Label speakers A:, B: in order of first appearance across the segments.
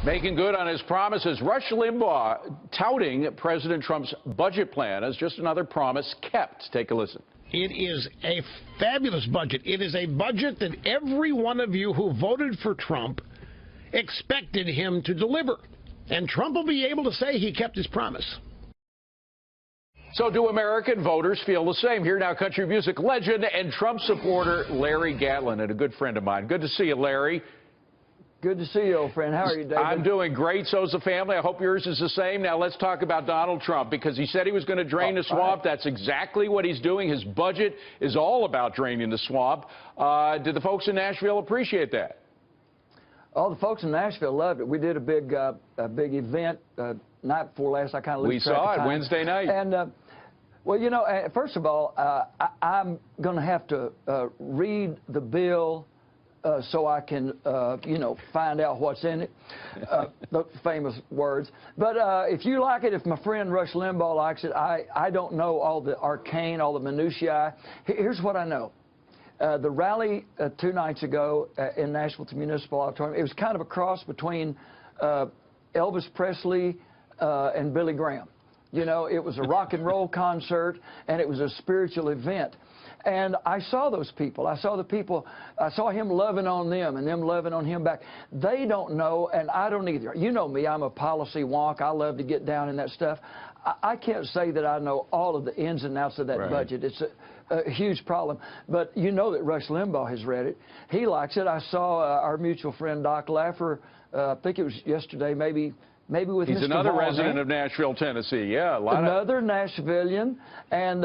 A: Making good on his promises, Rush Limbaugh touting President Trump's budget plan as just another promise kept. Take a listen.
B: It is a fabulous budget. It is a budget that every one of you who voted for Trump expected him to deliver. And Trump will be able to say he kept his promise.
A: So do American voters feel the same? Here now, country music legend and Trump supporter Larry Gatlin, and a good friend of mine. Good to see you, Larry.
C: Good to see you, old friend. How are you, David?
A: I'm doing great. So's the family. I hope yours is the same. Now let's talk about Donald Trump, because he said he was going to drain the swamp. That's exactly what he's doing. His budget is all about draining the swamp. Did the folks in Nashville appreciate that?
C: All the folks in Nashville loved it. We did a big event night before last. I kind of
A: We saw it Wednesday night.
C: And well, you know, first of all, I'm going to have to read the bill so I can, you know, find out what's in it, the famous words. But if you like it, if my friend Rush Limbaugh likes it, I don't know all the arcane, all the minutiae. Here's what I know. The rally 2 nights ago in Nashville at the Municipal Auditorium, it was kind of a cross between Elvis Presley and Billy Graham. You know, it was a rock and roll concert, and it was a spiritual event. And I saw those people. I saw the people. I saw him loving on them and them loving on him back. They don't know, and I don't either. You know me. I'm a policy wonk. I love to get down in that stuff. I can't say that I know all of the ins and outs of that budget. It's a huge problem. But you know that Rush Limbaugh has read it. He likes it. I saw our mutual friend Doc Laffer, I think it was yesterday, maybe with
A: He's
C: Mr.
A: another
C: Vaughn,
A: resident of Nashville, Tennessee. Yeah,
C: another Nashvilleian. And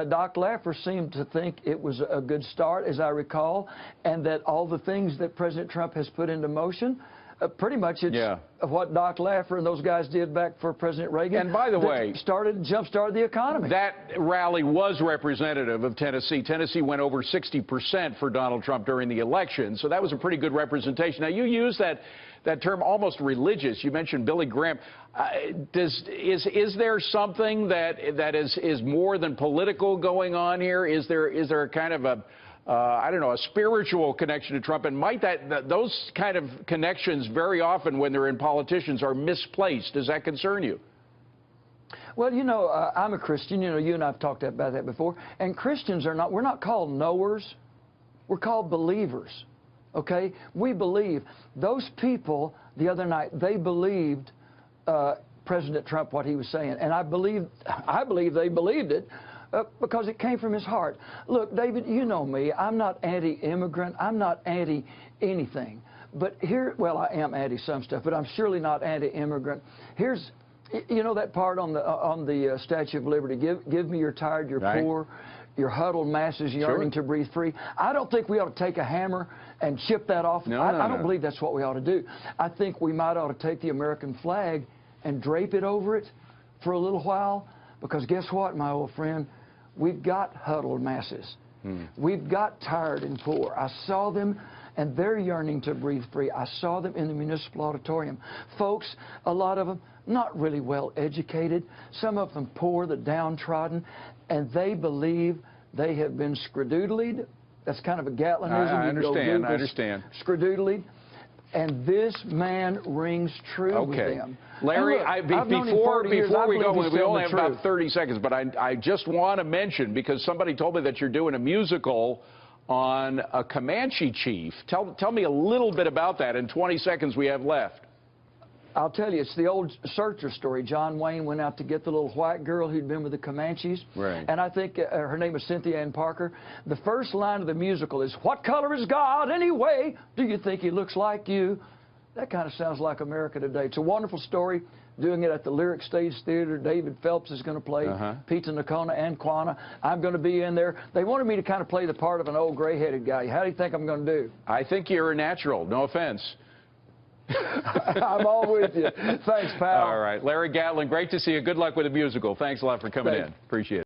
C: Doc Laffer seemed to think it was a good start, as I recall, and that all the things that President Trump has put into motion, pretty much it's what Doc Laffer and those guys did back for President Reagan.
A: And by the way,
C: jump-started the economy.
A: That rally was representative of Tennessee. Tennessee went over 60% for Donald Trump during the election, so that was a pretty good representation. Now, you use that term almost religious. You mentioned Billy Graham. Is there something that is more than political going on here? Is there a kind of a I don't know, a spiritual connection to Trump? And might those kind of connections very often when they're in politicians are misplaced? Does that concern you?
C: Well, you know, I'm a Christian. You know, you and I have talked about that before. And Christians we're not called knowers. We're called believers. Okay? We believe. Those people the other night, they believed President Trump, what he was saying. And I believe they believed it. Because it came from his heart. Look, David, you know me. I'm not anti-immigrant. I'm not anti-anything. But well, I am anti some stuff, but I'm surely not anti-immigrant. Here's, you know that part on the Statue of Liberty, give me your tired, your poor, your huddled masses yearning to breathe free. I don't think we ought to take a hammer and chip that off. I don't believe that's what we ought to do. I think we might ought to take the American flag and drape it over it for a little while. Because guess what, my old friend? We've got huddled masses. We've got tired and poor. I saw them, and they're yearning to breathe free. I saw them in the Municipal Auditorium. Folks, a lot of them not really well educated. Some of them poor, the downtrodden, and they believe they have been scredoodled. That's kind of a Gatlinism.
A: I understand.
C: Scredoodled. And this man rings true with them.
A: Larry,
C: look,
A: before we go, we only have about 30 seconds, but I just want to mention, because somebody told me that you're doing a musical on a Comanche chief. Tell me a little bit about that in 20 seconds we have left.
C: I'll tell you, it's the old Searcher story. John Wayne went out to get the little white girl who'd been with the Comanches. And I think her name was Cynthia Ann Parker. The first line of the musical is, "What color is God anyway? Do you think he looks like you?" That kind of sounds like America today. It's a wonderful story. Doing it at the Lyric Stage Theater. David Phelps is going to play Pizza Nakona and Quanah. I'm going to be in there. They wanted me to kind of play the part of an old gray-headed guy. How do you think I'm going to do?
A: I think you're a natural. No offense.
C: I'm all with you. Thanks, pal.
A: All right. Larry Gatlin, great to see you. Good luck with the musical. Thanks a lot for coming in. Appreciate it.